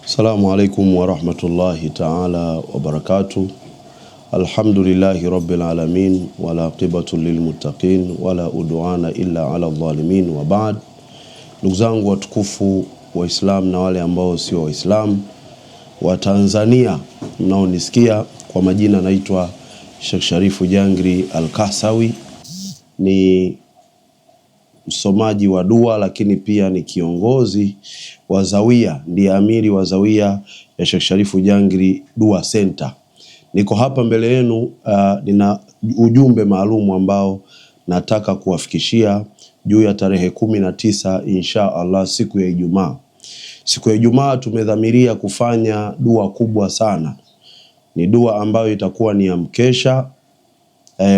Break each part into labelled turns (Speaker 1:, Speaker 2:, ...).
Speaker 1: Assalamu alaikum wa rahmatullahi ta'ala wa barakatuh. Alhamdulillahi rabbil alamin wala aqibatu lilmuttaqin wala udwana illa ala dhalimin wa ba'd. Ndugu zangu watukufu Waislamu na wale ambao sio Waislamu wa Tanzania mnaonisikia, kwa majina naitwa Sheikh Sharifu Jangri Al-Kahsawi. Ni msomaji wa dua lakini pia ni kiongozi wa Zawia, ndiye amiri wa Zawia ya Sheikh Sharifu Jangri Dua Center. Niko hapa mbele yenu, nina ujumbe maalum ambao nataka kuwafikishia juu ya tarehe 19 insha Allah, siku ya Ijumaa. Siku ya Ijumaa tumedhamiria kufanya dua kubwa sana. Ni dua ambayo itakuwa ni ya mkesha.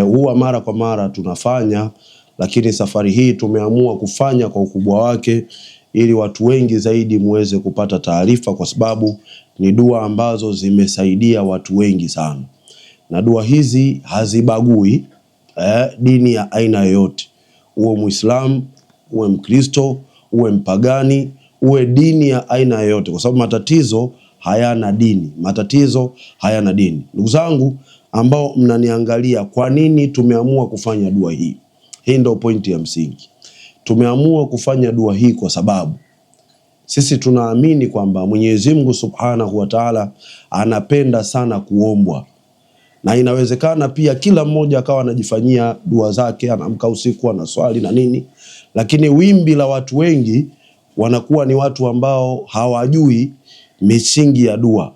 Speaker 1: Huwa mara kwa mara tunafanya, lakini safari hii tumeamua kufanya kwa ukubwa wake ili watu wengi zaidi muweze kupata taarifa, kwa sababu ni dua ambazo zimesaidia watu wengi sana. Na dua hizi hazibagui dini ya aina yoyote. Uwe Muislamu, uwe Mkristo, uwe mpagani, uwe dini ya aina yoyote, kwa sababu matatizo hayana dini. Matatizo hayana dini. Ndugu zangu ambao mnaniangalia, kwa nini tumeamua kufanya dua hii? Hii ndio pointi ya msingi. Tumeamua kufanya dua hii kwa sababu sisi tunaamini kwamba Mwenyezi Mungu Subhanahu wa Ta'ala anapenda sana kuombwa. Na inawezekana pia kila mmoja akawa anajifanyia dua zake, anaamka usiku anaswali na nini, lakini wimbi la watu wengi wanakuwa ni watu ambao hawajui misingi ya dua.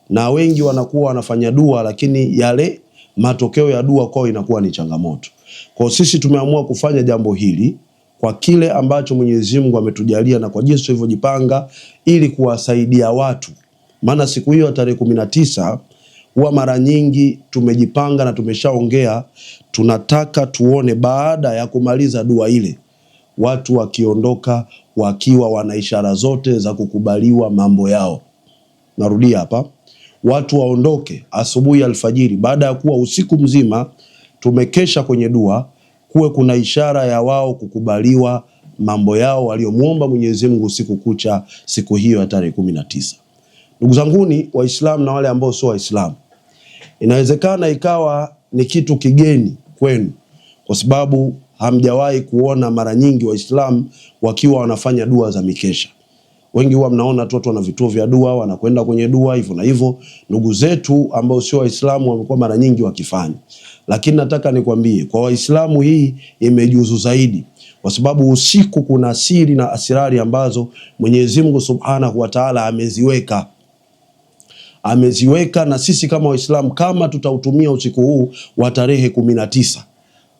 Speaker 1: Na wengi wanakuwa wanafanya dua lakini yale matokeo ya dua kwao inakuwa ni changamoto. Kwa sisi tumeamua kufanya jambo hili kwa kile ambacho Mwenyezi Mungu ametujalia na kwa jinsi tulivyojipanga ili kuwasaidia watu. Maana siku hiyo tarehe 19 huwa mara nyingi tumejipanga na tumeshaongea, tunataka tuone baada ya kumaliza dua ile watu wakiondoka wakiwa wana ishara zote za kukubaliwa mambo yao. Narudia hapa, watu waondoke asubuhi alfajiri, baada ya kuwa usiku mzima tumekesha kwenye dua, kuwe kuna ishara ya wao kukubaliwa mambo yao waliomuomba Mwenyezi Mungu usiku kucha siku hiyo ya tarehe 19. Ndugu zanguni Waislamu na wale ambao sio Waislamu, inawezekana ikawa ni kitu kigeni kwenu, kwa sababu hamjawahi kuona mara nyingi Waislamu wakiwa wanafanya dua za mikesha. Wengi huwa mnaona watu wana vituo vya dua, wanakwenda kwenye dua hivyo na hivyo. Ndugu zetu ambao sio Waislamu wamekuwa mara nyingi wakifanya. Lakini nataka nikwambie, kwa Waislamu hii imejuzu zaidi, kwa sababu usiku kuna siri na asirari ambazo Mwenyezi Mungu Subhanahu wa Ta'ala ameziweka, na sisi kama Waislamu kama tutautumia usiku huu wa tarehe 19,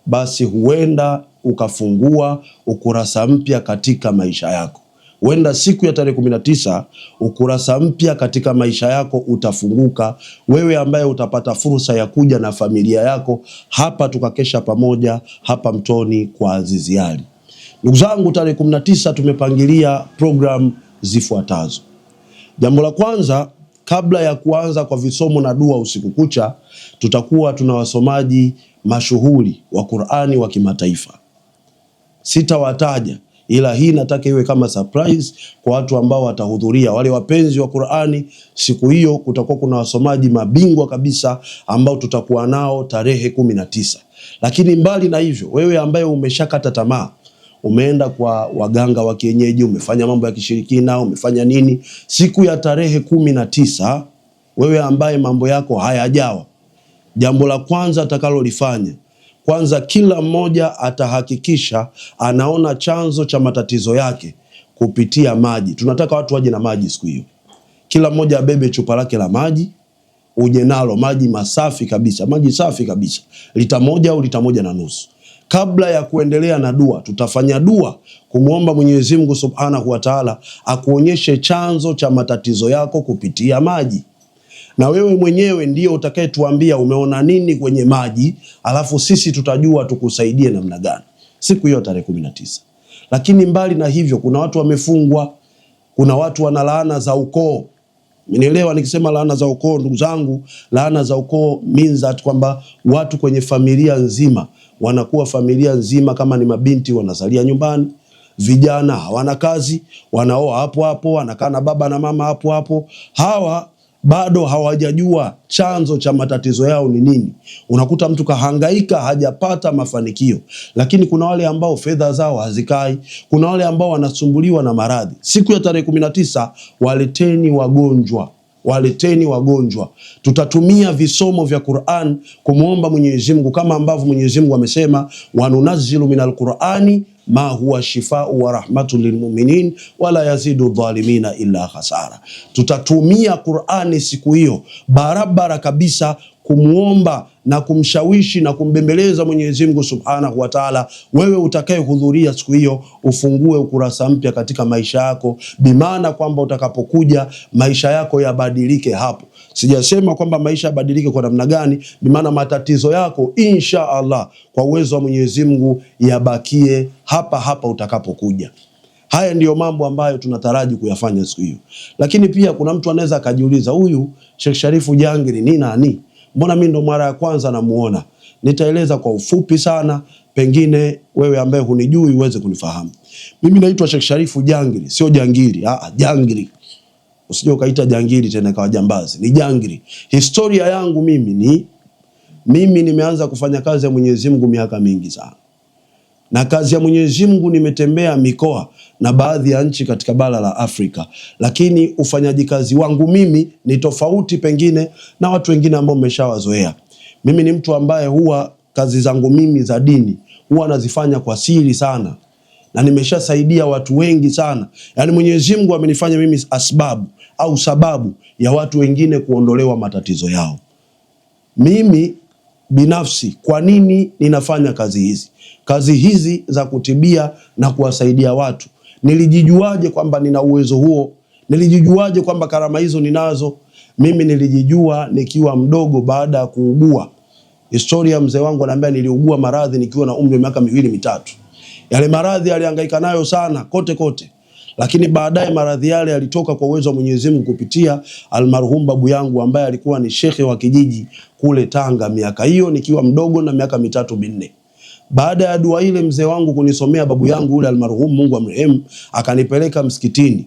Speaker 1: basi huenda ukafungua ukurasa mpya katika maisha yako. Huenda siku ya tarehe 19 ukurasa mpya katika maisha yako utafunguka, wewe ambaye utapata fursa ya kuja na familia yako hapa tukakesha pamoja hapa Mtoni kwa Azizi Ali. Ndugu zangu, tarehe 19 tumepangilia program zifuatazo. Jambo la kwanza, kabla ya kuanza kwa visomo na dua usiku kucha, tutakuwa tuna wasomaji mashuhuri wa Qur'ani wa kimataifa. Sitawataja, ila hii nataka iwe kama surprise kwa watu ambao watahudhuria, wale wapenzi wa Qur'ani. Siku hiyo kutakuwa kuna wasomaji mabingwa kabisa ambao tutakuwa nao tarehe 19. Lakini mbali na hivyo, wewe ambaye umeshakata tamaa, umeenda kwa waganga wa kienyeji, umefanya mambo ya kishirikina, umefanya nini, siku ya tarehe 19, wewe ambaye mambo yako hayajawa, jambo la kwanza atakalolifanya, kwanza kila mmoja atahakikisha anaona chanzo cha matatizo yake kupitia maji. Tunataka watu waje na maji siku hiyo. Kila mmoja abebe chupa lake la maji, uje nalo maji masafi kabisa, maji safi kabisa, lita 1 au lita 1.5. Kabla ya kuendelea na dua, tutafanya dua kumuomba Mwenyezi Mungu Subhanahu wa Ta'ala akuonyeshe chanzo cha matatizo yako kupitia maji. Na wewe mwenyewe ndio utakayetuambia umeona nini kwenye maji, alafu sisi tutajua tukusaidie namna gani siku hiyo tarehe 19. Lakini mbali na hivyo, kuna watu wamefungwa, kuna watu wana laana za ukoo. Mnielewa nikisema laana za ukoo, ndugu zangu? Laana za ukoo means that kwamba watu kwenye familia nzima wanakuwa familia nzima, kama ni mabinti wanazalia nyumbani, vijana hawana kazi, wanaoa hapo hapo, wanakaa na baba na mama hapo hapo. Hawa bado hawajajua chanzo cha matatizo yao ni nini. Unakuta mtu kahangaika hajapata mafanikio, lakini kuna wale ambao fedha zao hazikai, kuna wale ambao wanasumbuliwa na maradhi. Siku ya tarehe 19 waleteni wagonjwa, waleteni wagonjwa. Tutatumia visomo vya Qur'an kumuomba Mwenyezi Mungu kama ambavyo Mwenyezi Mungu amesema, wanunazzilu minal Qur'ani ma huwa shifau wa rahmatul lilmuminin wala yazidu dhalimina illa khasara. Tutatumia Qur'ani siku hiyo barabara kabisa kumuomba na kumshawishi na kumbembeleza Mwenyezi Mungu Subhanahu wa Ta'ala. Wewe utakayehudhuria siku hiyo ufungue ukurasa mpya katika maisha yako, bimaana kwamba utakapokuja maisha yako yabadilike hapo. Sijasema kwamba maisha yabadilike kwa namna gani, bimaana matatizo yako insha Allah kwa uwezo wa Mwenyezi Mungu yabakie hapa hapa utakapokuja. Haya ndiyo mambo ambayo tunataraji kuyafanya siku hiyo. Lakini pia kuna mtu anaweza akajiuliza, huyu Sheikh Sharifu Jangiri ni nani? Mbona mimi ndo mara ya kwanza namuona? Nitaeleza kwa ufupi sana, pengine wewe ambaye hunijui uweze kunifahamu. Mimi naitwa Sheikh Sharifu Jangiri, sio Jangiri, Jangiri. Usije ukaita Jangiri tena kwa jambazi, ni Jangiri. Historia yangu mimi nimeanza kufanya kazi ya Mwenyezi Mungu miaka mingi sana. Na kazi ya Mwenyezi Mungu nimetembea mikoa na baadhi ya nchi katika bara la Afrika. Lakini ufanyaji kazi wangu mimi ni tofauti pengine na watu wengine ambao mmeshawazoea. Mimi ni mtu ambaye huwa kazi zangu mimi za dini huwa nazifanya kwa siri sana. Na nimeshasaidia watu wengi sana. Yaani Mwenyezi Mungu amenifanya mimi asbabu au sababu ya watu wengine kuondolewa matatizo yao. Mimi binafsi, kwa nini ninafanya kazi hizi? Kazi hizi za kutibia na kuwasaidia watu. Nilijijuaje kwamba nina uwezo huo? Nilijijuaje kwamba karama hizo ninazo? Mimi nilijijua nikiwa mdogo baada ya kuugua. Historia mzee wangu ananiambia niliugua maradhi nikiwa na umri wa miaka 2-3. Yale maradhi alihangaika nayo sana kote kote. Lakini baadaye maradhi yale yalitoka kwa uwezo wa Mwenyezi Mungu kupitia almarhum babu yangu ambaye alikuwa ni shekhe wa kijiji kule Tanga miaka hiyo nikiwa mdogo na miaka 3-4. Baada ya dua ile mzee wangu kunisomea babu yangu ule almarhum, Mungu amrehemu, akanipeleka msikitini.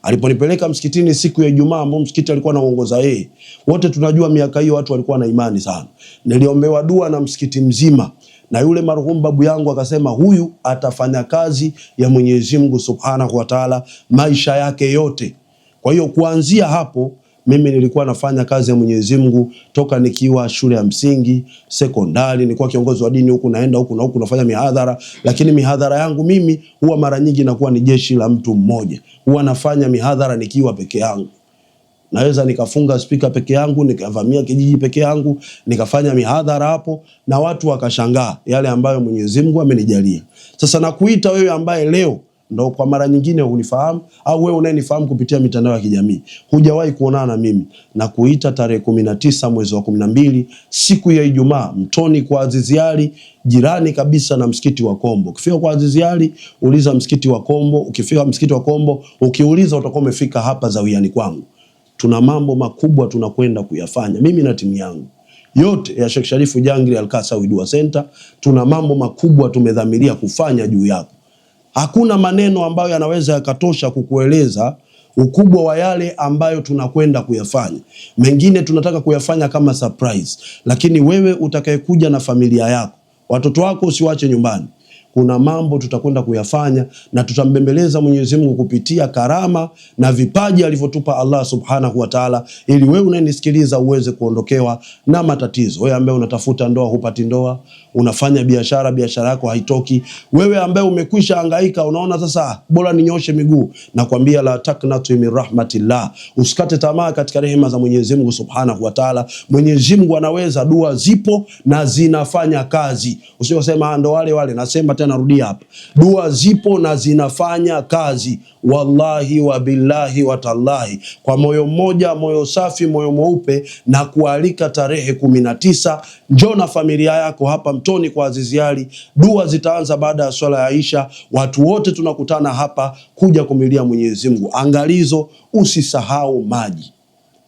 Speaker 1: Aliponipeleka msikitini siku ya Ijumaa ambao msikiti alikuwa anaongoza yeye. Wote tunajua miaka hiyo watu walikuwa na imani sana. Niliombewa dua na msikiti mzima. Na yule marhum babu yangu akasema huyu atafanya kazi ya Mwenyezi Mungu Subhanahu wa Ta'ala maisha yake yote. Kwa hiyo kuanzia hapo mimi nilikuwa nafanya kazi ya Mwenyezi Mungu toka nikiwa shule ya msingi, sekondari, nilikuwa kiongozi wa dini huku naenda huku na huku nafanya mihadhara, lakini mihadhara yangu mimi huwa mara nyingi inakuwa ni jeshi la mtu mmoja. Huwa nafanya mihadhara nikiwa peke yangu. Naweza nikafunga speaker peke yangu, nikavamia kijiji peke yangu, nikafanya mihadhara hapo na watu wakashangaa yale ambayo Mwenyezi Mungu amenijalia. Sasa nakuita wewe ambaye leo ndo kwa mara nyingine unifahamu, au wewe unayenifahamu kupitia mitandao ya kijamii, hujawahi kuonana na mimi, na kuita tarehe 19 mwezi wa 12 siku ya Ijumaa Mtoni kwa Azizi Ali, jirani kabisa na msikiti wa Kombo. Ukifika kwa Azizi Ali uliza msikiti wa Kombo, ukifika msikiti wa Kombo ukiuliza utakuwa umefika hapa zawiani kwangu. Tuna mambo makubwa tunakwenda kuyafanya mimi na timu yangu yote ya Sheikh Sharifu Jangiri Al-Kasawi Dua Center. Tuna mambo makubwa tumedhamiria kufanya juu yako. Hakuna maneno ambayo yanaweza yakatosha kukueleza ukubwa wa yale ambayo tunakwenda kuyafanya. Mengine tunataka kuyafanya kama surprise, lakini wewe utakayekuja na familia yako, watoto wako usiwache nyumbani. Kuna mambo tutakwenda kuyafanya na tutambembeleza Mwenyezi Mungu kupitia karama na vipaji alivyotupa Allah Subhanahu wa Ta'ala, ili wewe unayenisikiliza uweze kuondokewa na matatizo. Wewe ambaye unatafuta ndoa hupati ndoa, unafanya biashara yako haitoki, wewe ambaye umekwisha hangaika unaona sasa bora ninyoshe miguu, na kwambia la taknatu min rahmatillah, usikate tamaa katika rehema za Mwenyezi Mungu Subhanahu wa Ta'ala. Mwenyezi Mungu anaweza, dua zipo na zinafanya kazi. Usiosema ndo wale, nasema tena narudia hapa, dua zipo na zinafanya kazi. Wallahi wa billahi wa tallahi, kwa moyo mmoja, moyo safi, moyo mweupe, na kualika tarehe 19 njoo na familia yako hapa Mtoni kwa Azizi Ali. Dua zitaanza baada ya swala ya Aisha. Watu wote tunakutana hapa kuja kumilia Mwenyezi Mungu. Angalizo, usisahau maji.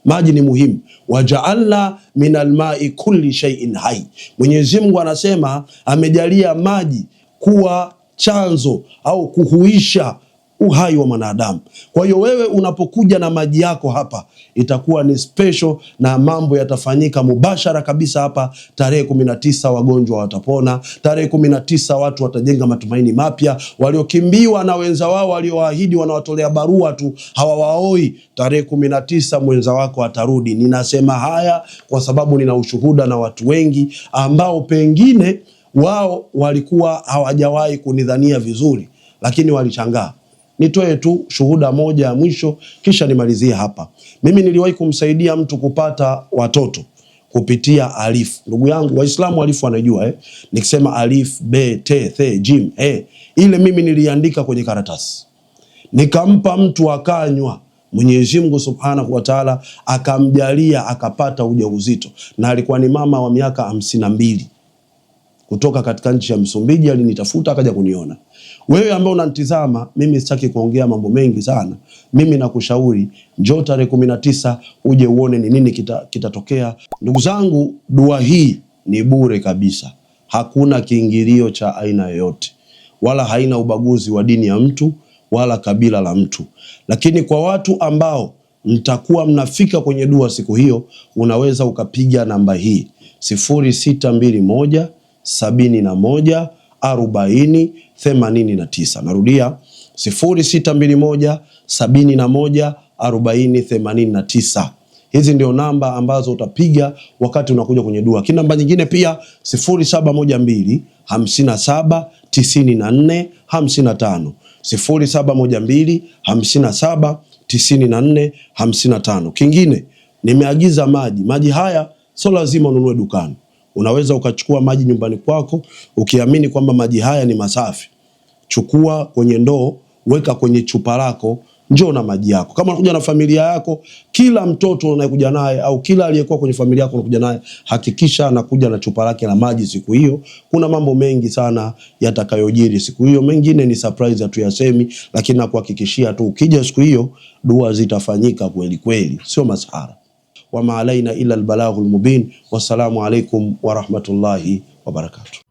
Speaker 1: Maji ni muhimu. Waja'alna minal ma'i kulli shay'in hai. Mwenyezi Mungu anasema amejalia maji kuwa chanzo au kuhuisha uhai wa mwanadamu. Kwa hiyo wewe unapokuja na maji yako hapa itakuwa ni special na mambo yatafanyika mubashara kabisa hapa. Tarehe 19 wagonjwa watapona, tarehe 19 watu watajenga matumaini mapya, waliokimbiwa na wenza wao waliowaahidi wanawatolea barua tu hawawaoi, tarehe 19 mwenza wako atarudi. Ninasema haya kwa sababu nina ushuhuda na watu wengi ambao pengine wao walikuwa hawajawahi kunidhania vizuri, lakini walichangaa. Nitoe tu shuhuda moja ya mwisho kisha nimalizie hapa. Mimi niliwahi kumsaidia mtu kupata watoto kupitia Alif. Ndugu yangu Waislamu Alif wanajua nikisema Alif, B, T, Th, Jim, ile mimi niliandika kwenye karatasi. Nikampa mtu akanywa. Mwenyezi Mungu Subhanahu wa Ta'ala akamjalia akapata ujauzito, na alikuwa ni mama wa miaka 52 kutoka katika nchi ya Msumbiji. Alinitafuta akaja kuniona. Wewe ambao unanitazama, mimi sitaki kuongea mambo mengi sana. Mimi nakushauri njoo tarehe 19 uje uone ni nini kitatokea. Ndugu zangu, dua hii ni bure kabisa. Hakuna kiingilio cha aina yoyote, wala haina ubaguzi wa dini ya mtu wala kabila la mtu. Lakini kwa watu ambao mtakuwa mnafika kwenye dua siku hiyo, unaweza ukapiga namba hii 0621 71 40 89. Narudia 0621 71 40 89. Hizi ndio namba ambazo utapiga wakati unakuja kwenye dua. Kina namba nyingine pia 0712 57 94 55, 0712 57 94 55. Kingine, nimeagiza maji. Maji haya sio lazima ununue dukani. Unaweza ukachukua maji nyumbani kwako ukiamini kwamba maji haya ni masafi. Chukua kwenye ndoo, weka kwenye chupa lako, njoo na maji yako. Kama unakuja na familia yako, kila mtoto unayekuja naye au kila aliyekuwa kwenye familia yako unakuja naye, hakikisha anakuja na chupa lake la maji siku hiyo. Kuna mambo mengi sana yatakayojiri siku hiyo, mengine ni surprise hatuyasemi, lakini nakuhakikishia tu ukija siku hiyo dua zitafanyika kweli kweli, sio masahara. Wama alaina illa albalaghul mubin. Wassalamu alaikum wa rahmatullahi wa barakatuh.